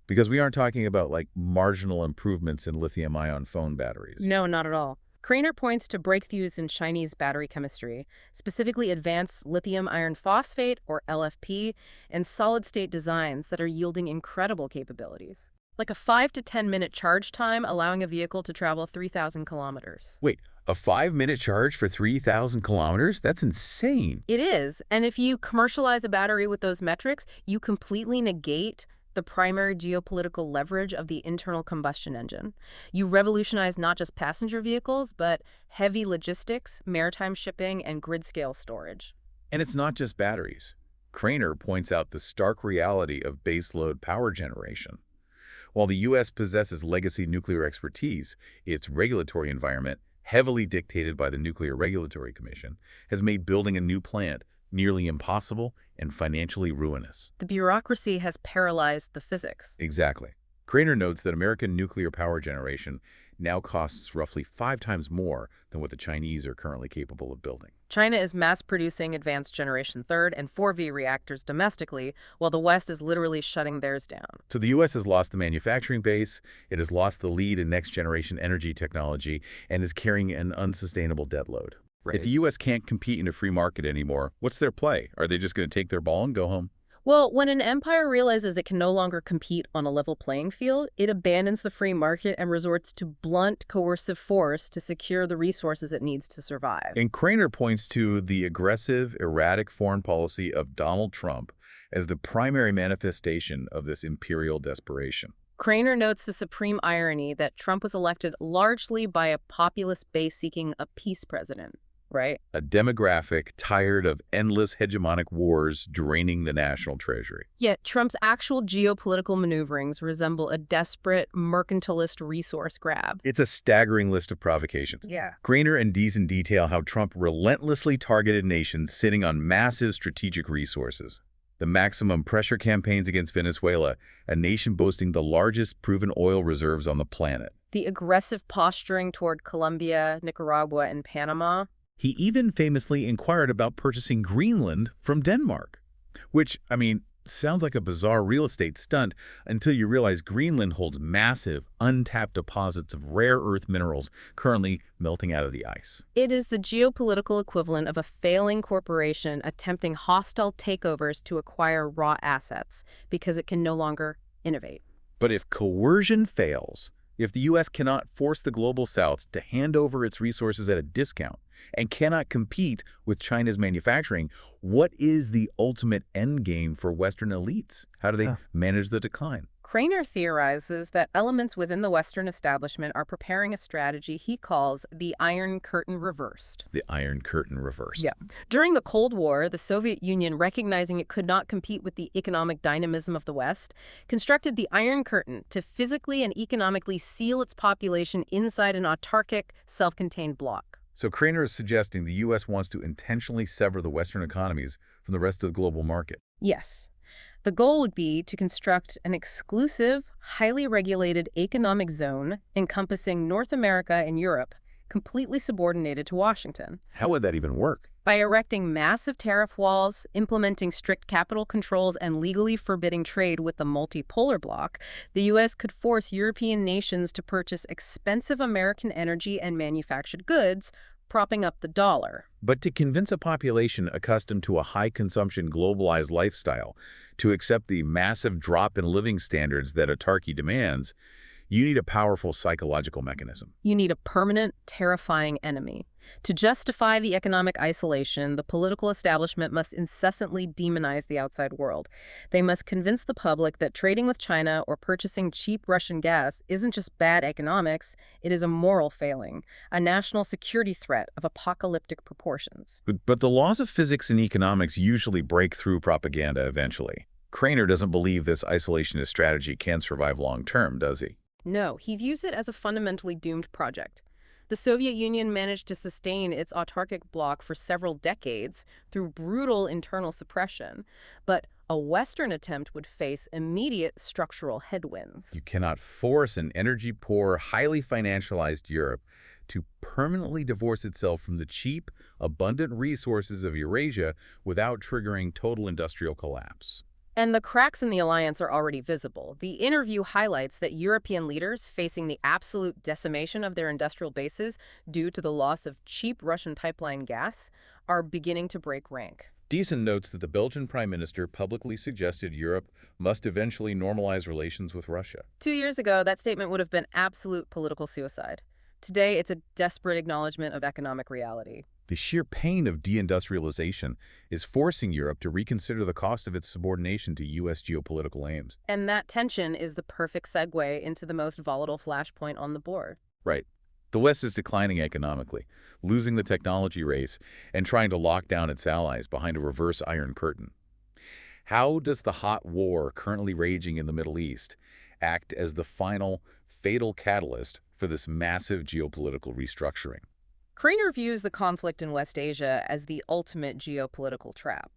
Speaker 1: Because we aren't talking about like marginal improvements in lithium-ion phone batteries.
Speaker 2: No, not at all. Craner points to breakthroughs in Chinese battery chemistry, specifically advanced lithium iron phosphate, or LFP, and solid-state designs that are yielding incredible capabilities. Like a 5 to 10 minute charge time, allowing a vehicle to travel 3,000 kilometers.
Speaker 1: Wait, A 5-minute charge for 3,000 kilometers? That's insane.
Speaker 2: It is. And if you commercialize a battery with those metrics, you completely negate the primary geopolitical leverage of the internal combustion engine. You revolutionize not just passenger vehicles, but heavy logistics, maritime shipping, and grid-scale storage.
Speaker 1: And it's not just batteries. Craner points out the stark reality of baseload power generation. While the U.S. possesses legacy nuclear expertise, its regulatory environment, heavily dictated by the Nuclear Regulatory Commission, has made building a new plant nearly impossible and financially ruinous.
Speaker 2: The bureaucracy has paralyzed the physics.
Speaker 1: Exactly. Craner notes that American nuclear power generation now costs roughly 5 times more than what the Chinese are currently capable of building.
Speaker 2: China is mass-producing advanced generation 3rd and 4V reactors domestically, while the West is literally shutting theirs down.
Speaker 1: So the U.S. has lost the manufacturing base, it has lost the lead in next-generation energy technology, and is carrying an unsustainable debt load.
Speaker 2: Right.
Speaker 1: If the U.S. can't compete in a free market anymore, what's their play? Are they just going to take their ball and go home?
Speaker 2: Well, when an empire realizes it can no longer compete on a level playing field, it abandons the free market and resorts to blunt, coercive force to secure the resources it needs to survive.
Speaker 1: And Craner points to the aggressive, erratic foreign policy of Donald Trump as the primary manifestation of this imperial desperation.
Speaker 2: Craner notes the supreme irony that Trump was elected largely by a populist base seeking a peace president. Right?
Speaker 1: A demographic tired of endless hegemonic wars draining the national treasury.
Speaker 2: Yet Trump's actual geopolitical maneuverings resemble a desperate mercantilist resource grab.
Speaker 1: It's a staggering list of provocations.
Speaker 2: Yeah.
Speaker 1: Craner and Deason detail how Trump relentlessly targeted nations sitting on massive strategic resources. The maximum pressure campaigns against Venezuela, a nation boasting the largest proven oil reserves on the planet.
Speaker 2: The aggressive posturing toward Colombia, Nicaragua, and Panama.
Speaker 1: He even famously inquired about purchasing Greenland from Denmark, which, sounds like a bizarre real estate stunt until you realize Greenland holds massive, untapped deposits of rare earth minerals currently melting out of the ice.
Speaker 2: It is the geopolitical equivalent of a failing corporation attempting hostile takeovers to acquire raw assets because it can no longer innovate.
Speaker 1: But if coercion fails, if the U.S. cannot force the Global South to hand over its resources at a discount and cannot compete with China's manufacturing, what is the ultimate endgame for Western elites? How do they manage the decline?
Speaker 2: Craner theorizes that elements within the Western establishment are preparing a strategy he calls the Iron Curtain reversed.
Speaker 1: The Iron Curtain reversed.
Speaker 2: Yeah. During the Cold War, the Soviet Union, recognizing it could not compete with the economic dynamism of the West, constructed the Iron Curtain to physically and economically seal its population inside an autarkic, self-contained bloc.
Speaker 1: So Craner is suggesting the U.S. wants to intentionally sever the Western economies from the rest of the global market.
Speaker 2: Yes. The goal would be to construct an exclusive, highly regulated economic zone encompassing North America and Europe, completely subordinated to Washington.
Speaker 1: How would that even work?
Speaker 2: By erecting massive tariff walls, implementing strict capital controls, and legally forbidding trade with the multipolar bloc, the U.S. could force European nations to purchase expensive American energy and manufactured goods, propping up the dollar.
Speaker 1: But to convince a population accustomed to a high-consumption globalized lifestyle to accept the massive drop in living standards that autarky demands, you need a powerful psychological mechanism.
Speaker 2: You need a permanent, terrifying enemy. To justify the economic isolation, the political establishment must incessantly demonize the outside world. They must convince the public that trading with China or purchasing cheap Russian gas isn't just bad economics, it is a moral failing, a national security threat of apocalyptic proportions.
Speaker 1: But the laws of physics and economics usually break through propaganda eventually. Craner doesn't believe this isolationist strategy can survive long-term, does he?
Speaker 2: No, he views it as a fundamentally doomed project. The Soviet Union managed to sustain its autarkic bloc for several decades through brutal internal suppression, but a Western attempt would face immediate structural headwinds.
Speaker 1: You cannot force an energy-poor, highly financialized Europe to permanently divorce itself from the cheap, abundant resources of Eurasia without triggering total industrial collapse.
Speaker 2: And the cracks in the alliance are already visible. The interview highlights that European leaders, facing the absolute decimation of their industrial bases due to the loss of cheap Russian pipeline gas, are beginning to break rank.
Speaker 1: Deason notes that the Belgian Prime Minister publicly suggested Europe must eventually normalize relations with Russia.
Speaker 2: 2 years ago, that statement would have been absolute political suicide. Today, it's a desperate acknowledgement of economic reality.
Speaker 1: The sheer pain of deindustrialization is forcing Europe to reconsider the cost of its subordination to U.S. geopolitical aims.
Speaker 2: And that tension is the perfect segue into the most volatile flashpoint on the board.
Speaker 1: Right. The West is declining economically, losing the technology race, and trying to lock down its allies behind a reverse Iron Curtain. How does the hot war currently raging in the Middle East act as the final, fatal catalyst for this massive geopolitical restructuring?
Speaker 2: Craner views the conflict in West Asia as the ultimate geopolitical trap,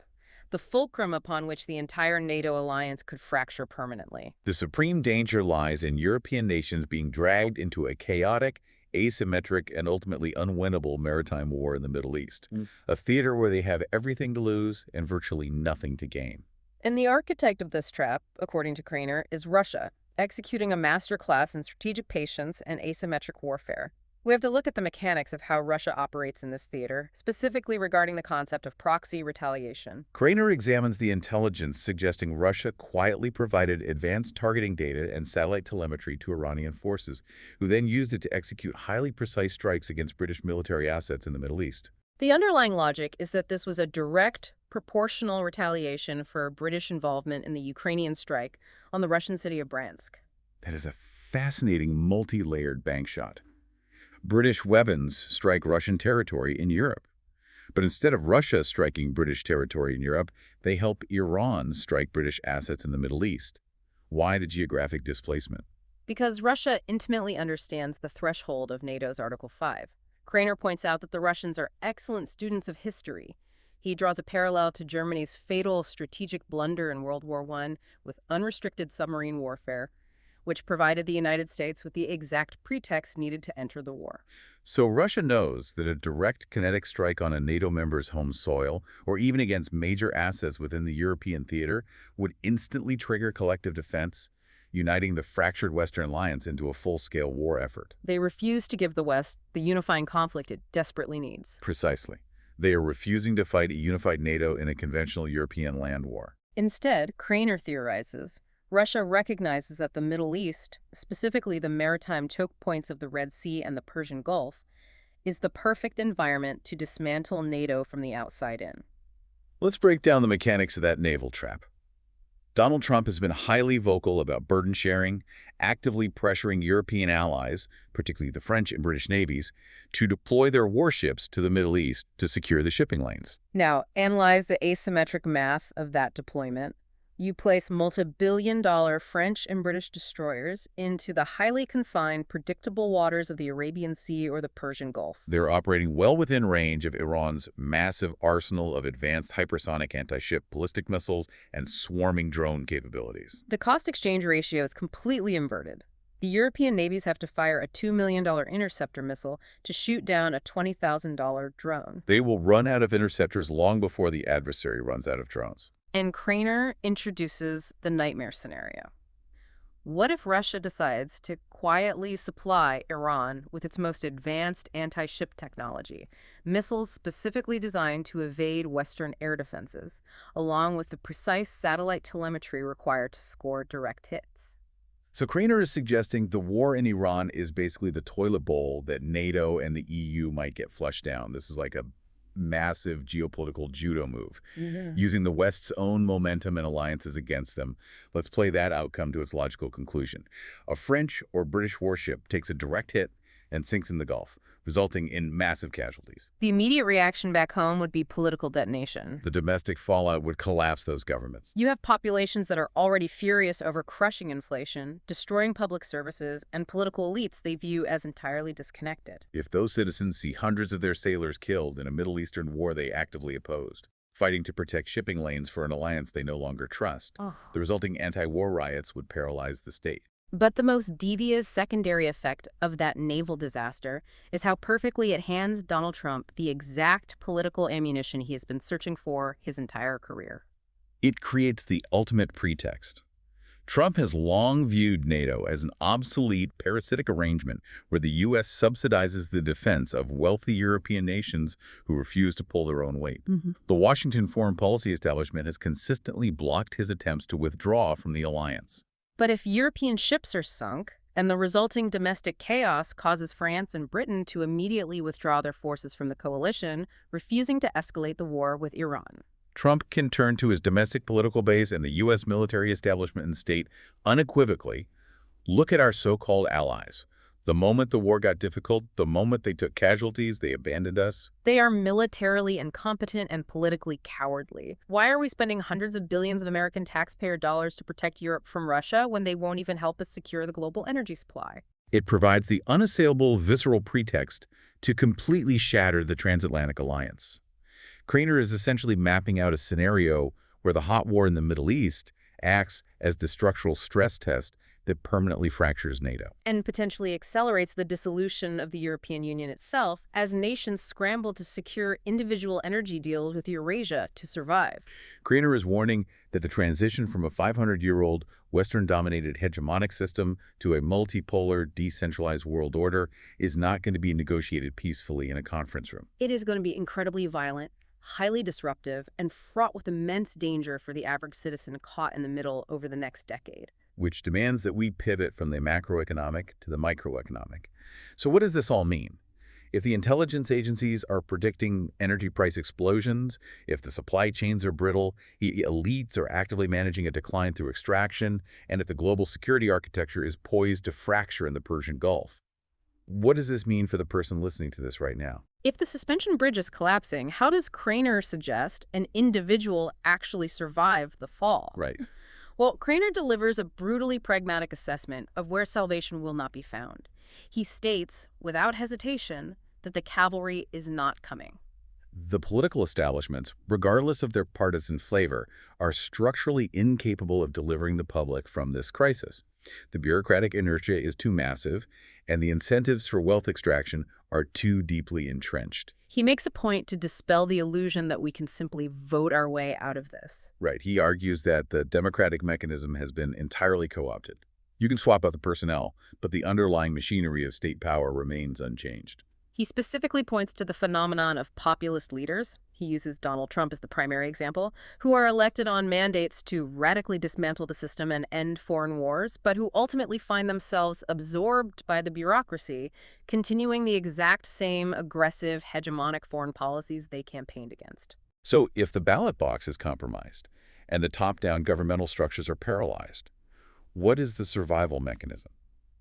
Speaker 2: the fulcrum upon which the entire NATO alliance could fracture permanently.
Speaker 1: The supreme danger lies in European nations being dragged into a chaotic, asymmetric, and ultimately unwinnable maritime war in the Middle East, a theater where they have everything to lose and virtually nothing to gain.
Speaker 2: And the architect of this trap, according to Craner, is Russia, executing a masterclass in strategic patience and asymmetric warfare. We have to look at the mechanics of how Russia operates in this theater, specifically regarding the concept of proxy retaliation.
Speaker 1: Craner examines the intelligence suggesting Russia quietly provided advanced targeting data and satellite telemetry to Iranian forces, who then used it to execute highly precise strikes against British military assets in the Middle East.
Speaker 2: The underlying logic is that this was a direct, proportional retaliation for British involvement in the Ukrainian strike on the Russian city of Bryansk.
Speaker 1: That is a fascinating multi-layered bank shot. British weapons strike Russian territory in Europe. But instead of Russia striking British territory in Europe, they help Iran strike British assets in the Middle East. Why the geographic displacement?
Speaker 2: Because Russia intimately understands the threshold of NATO's Article 5. Craner points out that the Russians are excellent students of history. He draws a parallel to Germany's fatal strategic blunder in World War I with unrestricted submarine warfare, which provided the United States with the exact pretext needed to enter the war.
Speaker 1: So Russia knows that a direct kinetic strike on a NATO member's home soil, or even against major assets within the European theater, would instantly trigger collective defense, uniting the fractured Western alliance into a full-scale war effort.
Speaker 2: They refuse to give the West the unifying conflict it desperately needs.
Speaker 1: Precisely. They are refusing to fight a unified NATO in a conventional European land war.
Speaker 2: Instead, Craner theorizes, Russia recognizes that the Middle East, specifically the maritime choke points of the Red Sea and the Persian Gulf, is the perfect environment to dismantle NATO from the outside in.
Speaker 1: Let's break down the mechanics of that naval trap. Donald Trump has been highly vocal about burden sharing, actively pressuring European allies, particularly the French and British navies, to deploy their warships to the Middle East to secure the shipping lanes.
Speaker 2: Now, analyze the asymmetric math of that deployment. You place multi-billion-dollar French and British destroyers into the highly confined, predictable waters of the Arabian Sea or the Persian Gulf.
Speaker 1: They're operating well within range of Iran's massive arsenal of advanced hypersonic anti-ship ballistic missiles and swarming drone capabilities.
Speaker 2: The cost-exchange ratio is completely inverted. The European navies have to fire a $2 million interceptor missile to shoot down a $20,000 drone.
Speaker 1: They will run out of interceptors long before the adversary runs out of drones.
Speaker 2: And Craner introduces the nightmare scenario. What if Russia decides to quietly supply Iran with its most advanced anti-ship technology, missiles specifically designed to evade Western air defenses, along with the precise satellite telemetry required to score direct hits?
Speaker 1: So Craner is suggesting the war in Iran is basically the toilet bowl that NATO and the EU might get flushed down. This is like a massive geopolitical judo move, using the West's own momentum and alliances against them. Let's play that outcome to its logical conclusion. A French or British warship takes a direct hit and sinks in the Gulf, resulting in massive casualties.
Speaker 2: The immediate reaction back home would be political detonation.
Speaker 1: The domestic fallout would collapse those governments.
Speaker 2: You have populations that are already furious over crushing inflation, destroying public services, and political elites they view as entirely disconnected.
Speaker 1: If those citizens see hundreds of their sailors killed in a Middle Eastern war they actively opposed, fighting to protect shipping lanes for an alliance they no longer trust, the resulting anti-war riots would paralyze the state.
Speaker 2: But the most devious secondary effect of that naval disaster is how perfectly it hands Donald Trump the exact political ammunition he has been searching for his entire career.
Speaker 1: It creates the ultimate pretext. Trump has long viewed NATO as an obsolete, parasitic arrangement where the U.S. subsidizes the defense of wealthy European nations who refuse to pull their own weight. The Washington foreign policy establishment has consistently blocked his attempts to withdraw from the alliance.
Speaker 2: But if European ships are sunk, And the resulting domestic chaos causes France and Britain to immediately withdraw their forces from the coalition, refusing to escalate the war with Iran.
Speaker 1: Trump can turn to his domestic political base and the U.S. military establishment and state unequivocally, look at our so-called allies. The moment the war got difficult, the moment they took casualties, they abandoned us.
Speaker 2: They are militarily incompetent and politically cowardly. Why are we spending hundreds of billions of American taxpayer dollars to protect Europe from Russia when they won't even help us secure the global energy supply?
Speaker 1: It provides the unassailable visceral pretext to completely shatter the transatlantic alliance. Craner is essentially mapping out a scenario where the hot war in the Middle East acts as the structural stress test that permanently fractures NATO.
Speaker 2: And potentially accelerates the dissolution of the European Union itself as nations scramble to secure individual energy deals with Eurasia to survive.
Speaker 1: Craner is warning that the transition from a 500-year-old Western-dominated hegemonic system to a multipolar, decentralized world order is not going to be negotiated peacefully in a conference room.
Speaker 2: It is going to be incredibly violent, highly disruptive, and fraught with immense danger for the average citizen caught in the middle over the next decade.
Speaker 1: Which demands that we pivot from the macroeconomic to the microeconomic. So what does this all mean? If the intelligence agencies are predicting energy price explosions, if the supply chains are brittle, elites are actively managing a decline through extraction, and if the global security architecture is poised to fracture in the Persian Gulf, what does this mean for the person listening to this right now?
Speaker 2: If the suspension bridge is collapsing, how does Craner suggest an individual actually survive the fall?
Speaker 1: Right.
Speaker 2: Well, Craner delivers a brutally pragmatic assessment of where salvation will not be found. He states, without hesitation, that the cavalry is not coming.
Speaker 1: The political establishments, regardless of their partisan flavor, are structurally incapable of delivering the public from this crisis. The bureaucratic inertia is too massive, and the incentives for wealth extraction are too deeply entrenched.
Speaker 2: He makes a point to dispel the illusion that we can simply vote our way out of this.
Speaker 1: Right. He argues that the democratic mechanism has been entirely co-opted. You can swap out the personnel, but the underlying machinery of state power remains unchanged.
Speaker 2: He specifically points to the phenomenon of populist leaders, he uses Donald Trump as the primary example, who are elected on mandates to radically dismantle the system and end foreign wars, but who ultimately find themselves absorbed by the bureaucracy, continuing the exact same aggressive, hegemonic foreign policies they campaigned against.
Speaker 1: So if the ballot box is compromised and the top-down governmental structures are paralyzed, what is the survival mechanism?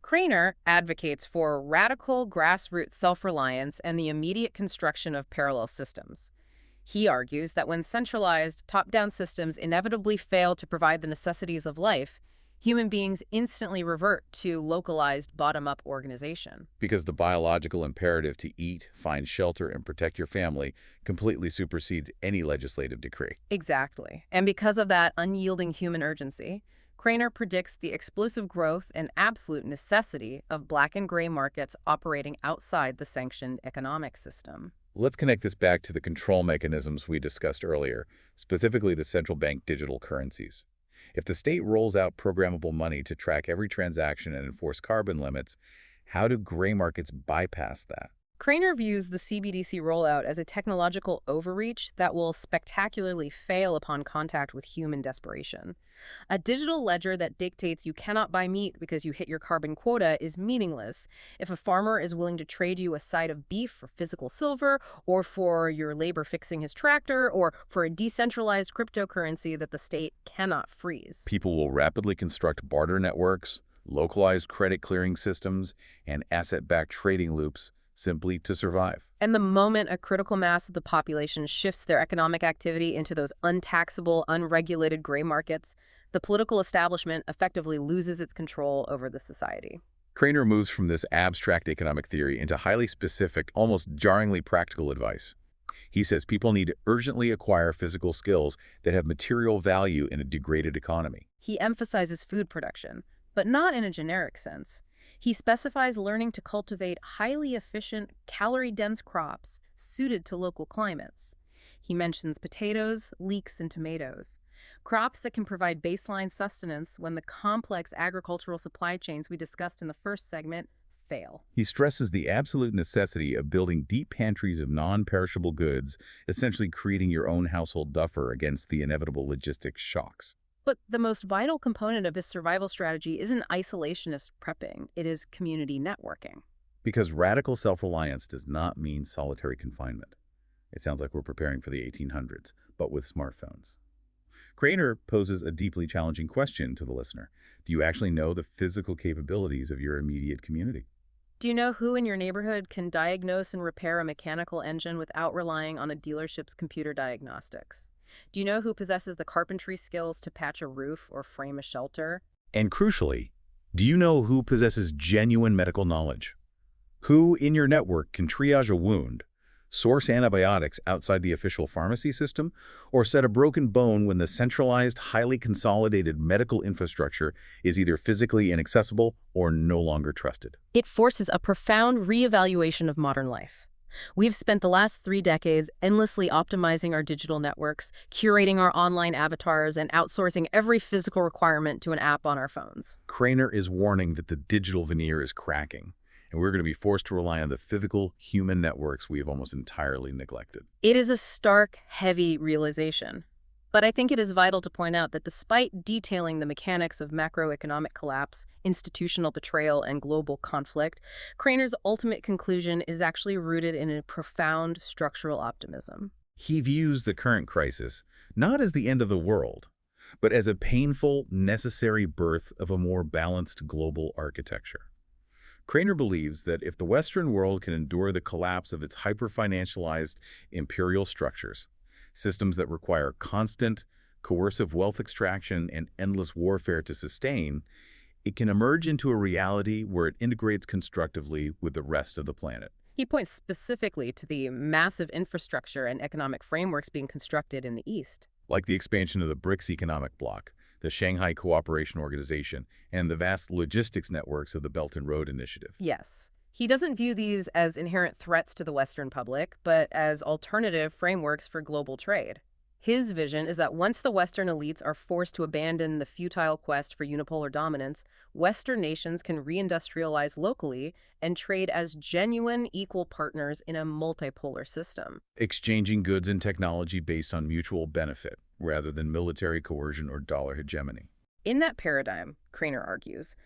Speaker 2: Craner advocates for radical grassroots self-reliance and the immediate construction of parallel systems. He argues that when centralized, top-down systems inevitably fail to provide the necessities of life, human beings instantly revert to localized bottom-up organization.
Speaker 1: Because the biological imperative to eat, find shelter, and protect your family completely supersedes any legislative decree.
Speaker 2: Exactly. And because of that unyielding human urgency, Craner predicts the explosive growth and absolute necessity of black and gray markets operating outside the sanctioned economic system.
Speaker 1: Let's connect this back to the control mechanisms we discussed earlier, specifically the central bank digital currencies. If the state rolls out programmable money to track every transaction and enforce carbon limits, how do gray markets bypass that?
Speaker 2: Craner views the CBDC rollout as a technological overreach that will spectacularly fail upon contact with human desperation. A digital ledger that dictates you cannot buy meat because you hit your carbon quota is meaningless if a farmer is willing to trade you a side of beef for physical silver, or for your labor fixing his tractor, or for a decentralized cryptocurrency that the state cannot freeze.
Speaker 1: People will rapidly construct barter networks, localized credit clearing systems, and asset-backed trading loops simply to survive.
Speaker 2: And the moment a critical mass of the population shifts their economic activity into those untaxable, unregulated gray markets, the political establishment effectively loses its control over the society.
Speaker 1: Craner moves from this abstract economic theory into highly specific, almost jarringly practical advice. He says people need to urgently acquire physical skills that have material value in a degraded economy.
Speaker 2: He emphasizes food production, but not in a generic sense. He specifies learning to cultivate highly efficient, calorie-dense crops suited to local climates. He mentions potatoes, leeks, and tomatoes, crops that can provide baseline sustenance when the complex agricultural supply chains we discussed in the first segment fail.
Speaker 1: He stresses the absolute necessity of building deep pantries of non-perishable goods, essentially creating your own household buffer against the inevitable logistics shocks.
Speaker 2: But the most vital component of his survival strategy isn't isolationist prepping, it is community networking.
Speaker 1: Because radical self-reliance does not mean solitary confinement. It sounds like we're preparing for the 1800s, but with smartphones. Craner poses a deeply challenging question to the listener. Do you actually know the physical capabilities of your immediate community?
Speaker 2: Do you know who in your neighborhood can diagnose and repair a mechanical engine without relying on a dealership's computer diagnostics? Do you know who possesses the carpentry skills to patch a roof or frame a shelter?
Speaker 1: And crucially, do you know who possesses genuine medical knowledge? Who in your network can triage a wound, source antibiotics outside the official pharmacy system, or set a broken bone when the centralized, highly consolidated medical infrastructure is either physically inaccessible or no longer trusted?
Speaker 2: It forces a profound reevaluation of modern life. We've spent the last 3 decades endlessly optimizing our digital networks, curating our online avatars, and outsourcing every physical requirement to an app on our phones.
Speaker 1: Craner is warning that the digital veneer is cracking, and we're going to be forced to rely on the physical human networks we have almost entirely neglected.
Speaker 2: It is a stark, heavy realization. But I think it is vital to point out that despite detailing the mechanics of macroeconomic collapse, institutional betrayal, and global conflict, Craner's ultimate conclusion is actually rooted in a profound structural optimism.
Speaker 1: He views the current crisis not as the end of the world, but as a painful, necessary birth of a more balanced global architecture. Craner believes that if the Western world can endure the collapse of its hyper-financialized imperial structures, systems that require constant, coercive wealth extraction and endless warfare to sustain, it can emerge into a reality where it integrates constructively with the rest of the planet.
Speaker 2: He points specifically to the massive infrastructure and economic frameworks being constructed in the East.
Speaker 1: Like the expansion of the BRICS economic bloc, the Shanghai Cooperation Organization, and the vast logistics networks of the Belt and Road Initiative.
Speaker 2: Yes. He doesn't view these as inherent threats to the Western public, but as alternative frameworks for global trade. His vision is that once the Western elites are forced to abandon the futile quest for unipolar dominance, Western nations can reindustrialize locally and trade as genuine equal partners in a multipolar system.
Speaker 1: Exchanging goods and technology based on mutual benefit, rather than military coercion or dollar hegemony.
Speaker 2: In that paradigm, Craner argues,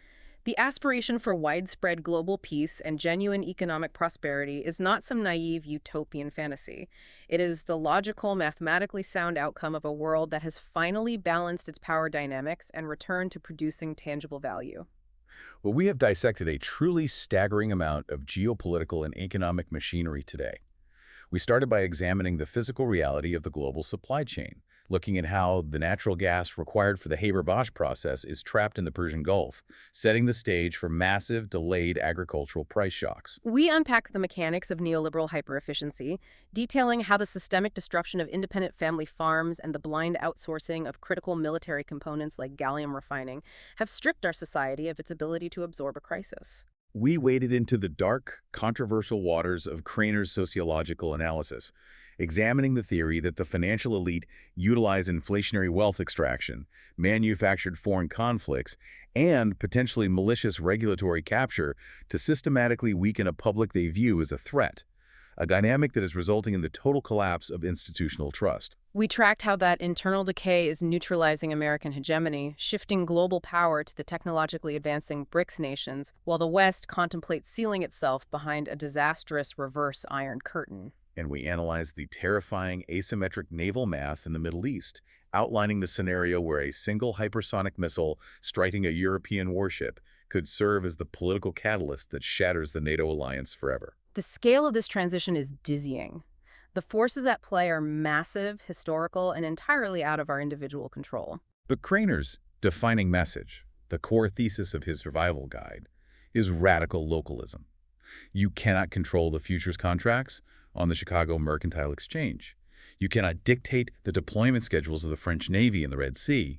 Speaker 2: the aspiration for widespread global peace and genuine economic prosperity is not some naive utopian fantasy. It is the logical, mathematically sound outcome of a world that has finally balanced its power dynamics and returned to producing tangible value.
Speaker 1: Well, we have dissected a truly staggering amount of geopolitical and economic machinery today. We started by examining the physical reality of the global supply chain, looking at how the natural gas required for the Haber-Bosch process is trapped in the Persian Gulf, setting the stage for massive, delayed agricultural price shocks.
Speaker 2: We unpack the mechanics of neoliberal hyperefficiency, detailing how the systemic disruption of independent family farms and the blind outsourcing of critical military components like gallium refining have stripped our society of its ability to absorb a crisis.
Speaker 1: We waded into the dark, controversial waters of Craner's sociological analysis, examining the theory that the financial elite utilize inflationary wealth extraction, manufactured foreign conflicts, and potentially malicious regulatory capture to systematically weaken a public they view as a threat, a dynamic that is resulting in the total collapse of institutional trust.
Speaker 2: We tracked how that internal decay is neutralizing American hegemony, shifting global power to the technologically advancing BRICS nations, while the West contemplates sealing itself behind a disastrous reverse Iron Curtain.
Speaker 1: And we analyzed the terrifying asymmetric naval math in the Middle East, outlining the scenario where a single hypersonic missile striking a European warship could serve as the political catalyst that shatters the NATO alliance forever.
Speaker 2: The scale of this transition is dizzying. The forces at play are massive, historical, and entirely out of our individual control.
Speaker 1: But Craner's defining message, the core thesis of his survival guide, is radical localism. You cannot control the futures contracts on the Chicago Mercantile Exchange. You cannot dictate the deployment schedules of the French Navy in the Red Sea,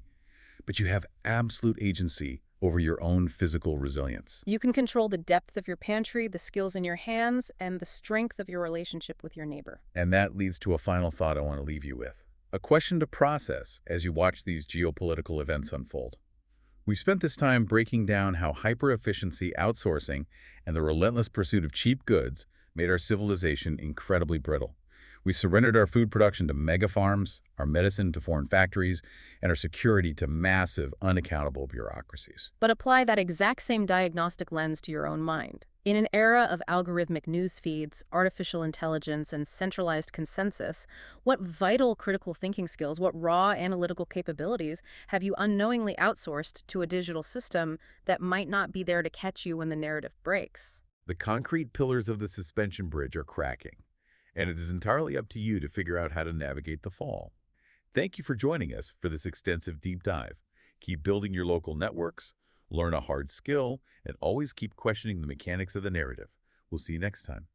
Speaker 1: but you have absolute agency over your own physical resilience.
Speaker 2: You can control the depth of your pantry, the skills in your hands, and the strength of your relationship with your neighbor.
Speaker 1: And that leads to a final thought I want to leave you with. A question to process as you watch these geopolitical events unfold. We've spent this time breaking down how hyper-efficiency outsourcing and the relentless pursuit of cheap goods made our civilization incredibly brittle. We surrendered our food production to mega farms, our medicine to foreign factories, and our security to massive, unaccountable bureaucracies.
Speaker 2: But apply that exact same diagnostic lens to your own mind. In an era of algorithmic news feeds, artificial intelligence, and centralized consensus, what vital critical thinking skills, what raw analytical capabilities have you unknowingly outsourced to a digital system that might not be there to catch you when the narrative breaks?
Speaker 1: The concrete pillars of the suspension bridge are cracking, and it is entirely up to you to figure out how to navigate the fall. Thank you for joining us for this extensive deep dive. Keep building your local networks, learn a hard skill, and always keep questioning the mechanics of the narrative. We'll see you next time.